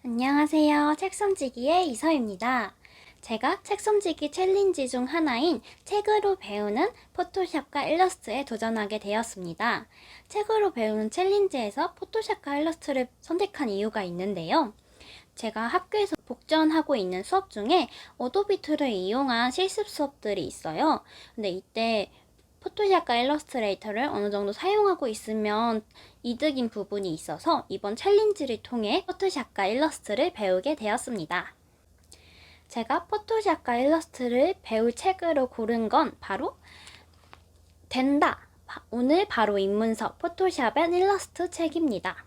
안녕하세요. 책섬지기의 이서입니다. 제가 책섬지기 챌린지 중 하나인 책으로 배우는 포토샵과 일러스트에 도전하게 되었습니다. 책으로 배우는 챌린지에서 포토샵과 일러스트를 선택한 이유가 있는데요. 제가 학교에서 복전하고 있는 수업 중에 어도비 툴을 이용한 실습 수업들이 있어요. 근데 이때 포토샵과 일러스트레이터를 어느 정도 사용하고 있으면 이득인 부분이 있어서 이번 챌린지를 통해 포토샵과 일러스트를 배우게 되었습니다. 제가 포토샵과 일러스트를 배울 책으로 고른 건 바로 된다! 오늘 바로 입문서 포토샵 앤 일러스트 책입니다.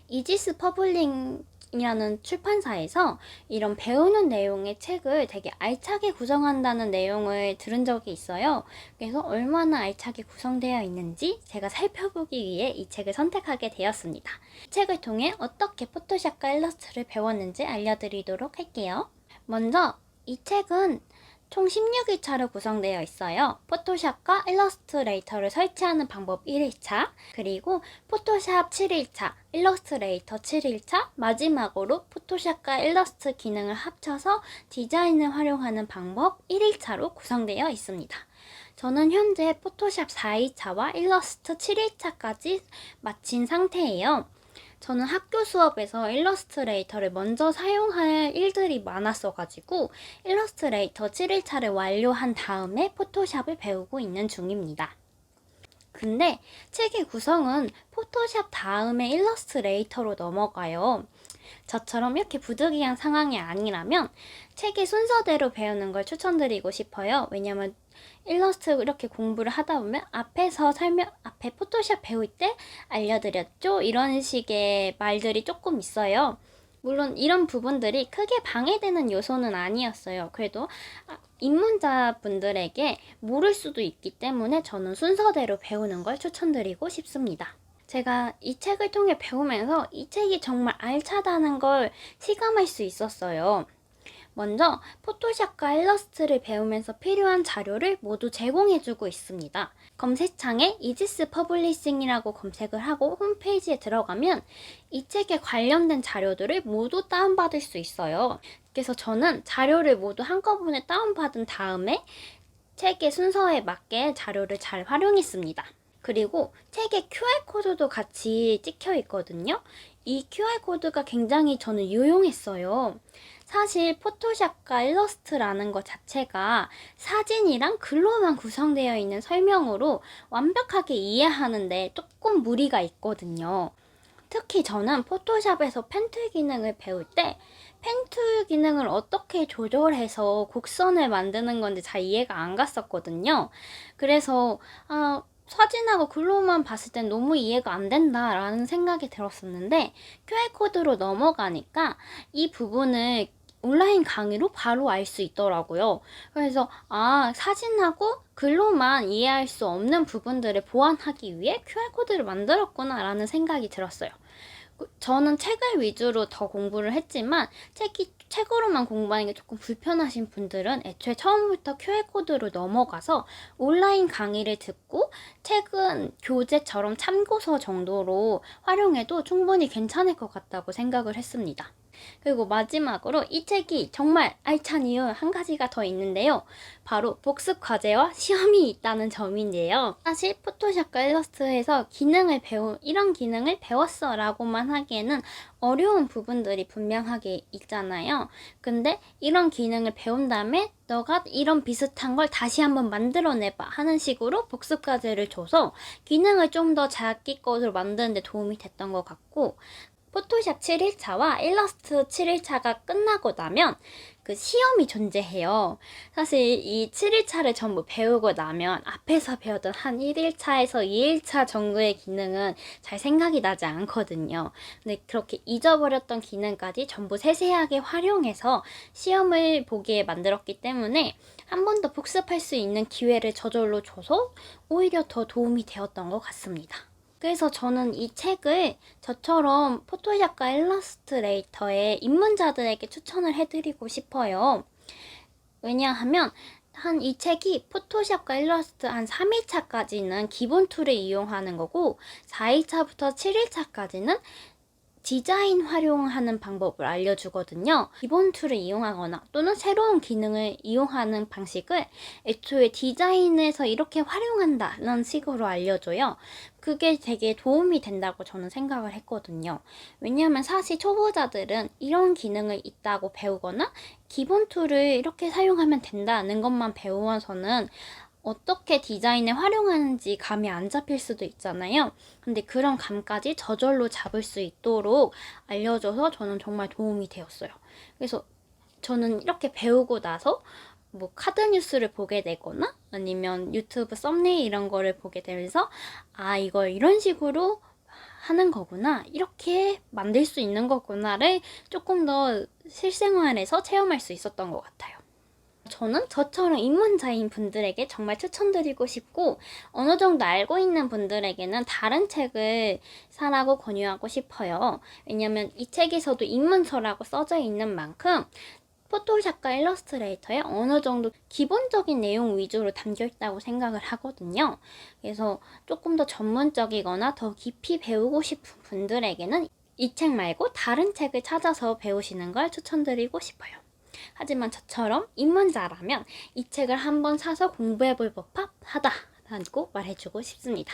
이지스 퍼블링이라는 출판사에서 이런 배우는 내용의 책을 되게 알차게 구성한다는 내용을 들은 적이 있어요. 그래서 얼마나 알차게 구성되어 있는지 제가 살펴보기 위해 이 책을 선택하게 되었습니다. 이 책을 통해 어떻게 포토샵과 일러스트를 배웠는지 알려드리도록 할게요. 먼저 이 책은 총 16일차로 구성되어 있어요. 포토샵과 일러스트레이터를 설치하는 방법 1일차, 그리고 포토샵 7일차, 일러스트레이터 7일차, 마지막으로 포토샵과 일러스트 기능을 합쳐서 디자인을 활용하는 방법 1일차로 구성되어 있습니다. 저는 현재 포토샵 4일차와 일러스트 7일차까지 마친 상태예요. 저는 학교 수업에서 일러스트레이터를 먼저 사용할 일들이 많았어가지고 일러스트레이터 7일차를 완료한 다음에 포토샵을 배우고 있는 중입니다. 근데 책의 구성은 포토샵 다음에 일러스트레이터로 넘어가요. 저처럼 이렇게 부득이한 상황이 아니라면 책의 순서대로 배우는 걸 추천드리고 싶어요. 왜냐면 일러스트 이렇게 공부를 하다 보면 앞에 포토샵 배울 때 알려드렸죠? 이런 식의 말들이 조금 있어요. 물론 이런 부분들이 크게 방해되는 요소는 아니었어요. 그래도 입문자분들에게 모를 수도 있기 때문에 저는 순서대로 배우는 걸 추천드리고 싶습니다. 제가 이 책을 통해 배우면서 이 책이 정말 알차다는 걸 실감할 수 있었어요. 먼저 포토샵과 일러스트를 배우면서 필요한 자료를 모두 제공해주고 있습니다. 검색창에 이지스 퍼블리싱이라고 검색을 하고 홈페이지에 들어가면 이 책에 관련된 자료들을 모두 다운받을 수 있어요. 그래서 저는 자료를 모두 한꺼번에 다운받은 다음에 책의 순서에 맞게 자료를 잘 활용했습니다. 그리고 책에 QR코드도 같이 찍혀 있거든요. 이 QR코드가 굉장히 저는 유용했어요. 사실 포토샵과 일러스트라는 것 자체가 사진이랑 글로만 구성되어 있는 설명으로 완벽하게 이해하는데 조금 무리가 있거든요. 특히 저는 포토샵에서 펜툴 기능을 배울 때 펜툴 기능을 어떻게 조절해서 곡선을 만드는 건지 잘 이해가 안 갔었거든요. 그래서 사진하고 글로만 봤을 땐 너무 이해가 안 된다라는 생각이 들었었는데 QR코드로 넘어가니까 이 부분을 온라인 강의로 바로 알 수 있더라고요. 그래서 사진하고 글로만 이해할 수 없는 부분들을 보완하기 위해 QR코드를 만들었구나 라는 생각이 들었어요. 저는 책을 위주로 더 공부를 했지만 책으로만 공부하는 게 조금 불편하신 분들은 애초에 처음부터 QR코드로 넘어가서 온라인 강의를 듣고 책은 교재처럼 참고서 정도로 활용해도 충분히 괜찮을 것 같다고 생각을 했습니다. 그리고 마지막으로 이 책이 정말 알찬 이유 한 가지가 더 있는데요. 바로 복습 과제와 시험이 있다는 점인데요. 사실 포토샵과 일러스트에서 이런 기능을 배웠어 라고만 하기에는 어려운 부분들이 분명하게 있잖아요. 근데 이런 기능을 배운 다음에 너가 이런 비슷한 걸 다시 한번 만들어내봐 하는 식으로 복습 과제를 줘서 기능을 좀 더 자기 것으로 만드는 데 도움이 됐던 것 같고, 포토샵 7일차와 일러스트 7일차가 끝나고 나면 그 시험이 존재해요. 사실 이 7일차를 전부 배우고 나면 앞에서 배웠던 한 1일차에서 2일차 정도의 기능은 잘 생각이 나지 않거든요. 근데 그렇게 잊어버렸던 기능까지 전부 세세하게 활용해서 시험을 보게 만들었기 때문에 한 번 더 복습할 수 있는 기회를 저절로 줘서 오히려 더 도움이 되었던 것 같습니다. 그래서 저는 이 책을 저처럼 포토샵과 일러스트레이터의 입문자들에게 추천을 해드리고 싶어요. 왜냐하면 이 책이 포토샵과 일러스트 한 3일차까지는 기본 툴을 이용하는 거고 4일차부터 7일차까지는 디자인 활용하는 방법을 알려주거든요. 기본 툴을 이용하거나 또는 새로운 기능을 이용하는 방식을 애초에 디자인에서 이렇게 활용한다는 식으로 알려줘요. 그게 되게 도움이 된다고 저는 생각을 했거든요. 왜냐하면 사실 초보자들은 이런 기능을 있다고 배우거나 기본 툴을 이렇게 사용하면 된다는 것만 배우면서는 어떻게 디자인에 활용하는지 감이 안 잡힐 수도 있잖아요. 근데 그런 감까지 저절로 잡을 수 있도록 알려줘서 저는 정말 도움이 되었어요. 그래서 저는 이렇게 배우고 나서 뭐 카드 뉴스를 보게 되거나 아니면 유튜브 썸네일 이런 거를 보게 되면서 아, 이걸 이런 식으로 하는 거구나, 이렇게 만들 수 있는 거구나를 조금 더 실생활에서 체험할 수 있었던 것 같아요. 저는 저처럼 입문자인 분들에게 정말 추천드리고 싶고, 어느 정도 알고 있는 분들에게는 다른 책을 사라고 권유하고 싶어요. 왜냐면 이 책에서도 입문서라고 써져 있는 만큼 포토샵과 일러스트레이터에 어느 정도 기본적인 내용 위주로 담겨 있다고 생각을 하거든요. 그래서 조금 더 전문적이거나 더 깊이 배우고 싶은 분들에게는 이 책 말고 다른 책을 찾아서 배우시는 걸 추천드리고 싶어요. 하지만 저처럼 입문자라면 이 책을 한번 사서 공부해볼 법하다라고 말해주고 싶습니다.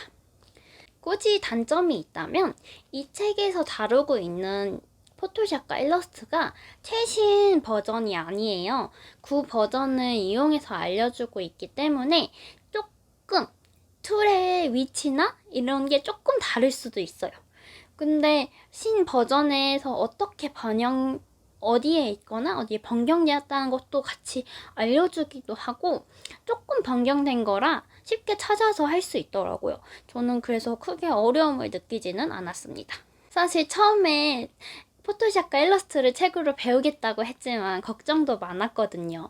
굳이 단점이 있다면 이 책에서 다루고 있는 포토샵과 일러스트가 최신 버전이 아니에요. 구 버전을 이용해서 알려주고 있기 때문에 조금 툴의 위치나 이런 게 조금 다를 수도 있어요. 근데 신 버전에서 어떻게 어디에 있거나 어디에 변경되었다는 것도 같이 알려주기도 하고, 조금 변경된 거라 쉽게 찾아서 할 수 있더라고요. 저는 그래서 크게 어려움을 느끼지는 않았습니다. 사실 처음에 포토샵과 일러스트를 책으로 배우겠다고 했지만 걱정도 많았거든요.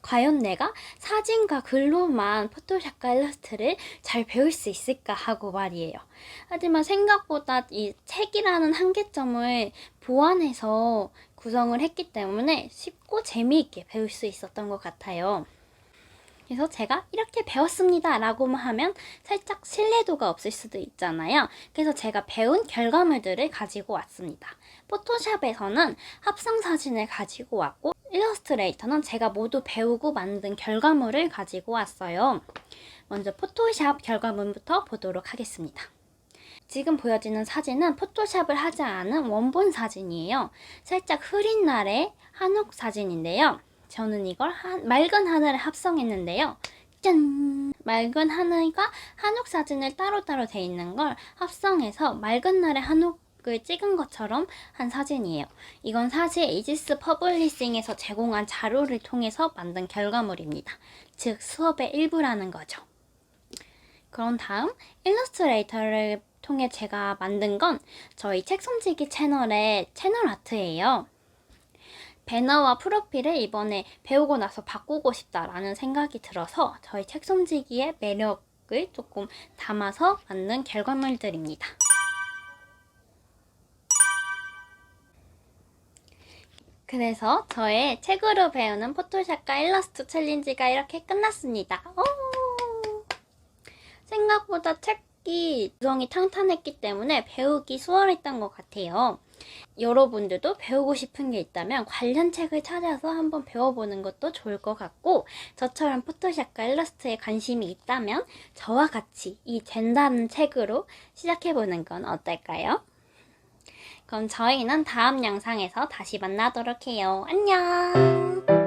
과연 내가 사진과 글로만 포토샵과 일러스트를 잘 배울 수 있을까 하고 말이에요. 하지만 생각보다 이 책이라는 한계점을 보완해서 구성을 했기 때문에 쉽고 재미있게 배울 수 있었던 것 같아요. 그래서 제가 이렇게 배웠습니다 라고만 하면 살짝 신뢰도가 없을 수도 있잖아요. 그래서 제가 배운 결과물들을 가지고 왔습니다. 포토샵에서는 합성 사진을 가지고 왔고, 일러스트레이터는 제가 모두 배우고 만든 결과물을 가지고 왔어요. 먼저 포토샵 결과물부터 보도록 하겠습니다. 지금 보여지는 사진은 포토샵을 하지 않은 원본 사진이에요. 살짝 흐린 날의 한옥 사진인데요. 저는 이걸 맑은 하늘에 합성했는데요. 짠! 맑은 하늘과 한옥 사진을 따로따로 돼 있는 걸 합성해서 맑은 날의 한옥을 찍은 것처럼 한 사진이에요. 이건 사실 에이지스 퍼블리싱에서 제공한 자료를 통해서 만든 결과물입니다. 즉 수업의 일부라는 거죠. 그런 다음 일러스트레이터를 통해 제가 만든 건 저희 책솜지기 채널의 채널 아트예요. 배너와 프로필을 이번에 배우고 나서 바꾸고 싶다라는 생각이 들어서 저희 책솜지기의 매력을 조금 담아서 만든 결과물들입니다. 그래서 저의 책으로 배우는 포토샵과 일러스트 챌린지가 이렇게 끝났습니다. 생각보다 책이 구성이 탄탄했기 때문에 배우기 수월했던 것 같아요. 여러분들도 배우고 싶은 게 있다면 관련 책을 찾아서 한번 배워보는 것도 좋을 것 같고, 저처럼 포토샵과 일러스트에 관심이 있다면 저와 같이 이 젠다는 책으로 시작해보는 건 어떨까요? 그럼 저희는 다음 영상에서 다시 만나도록 해요. 안녕!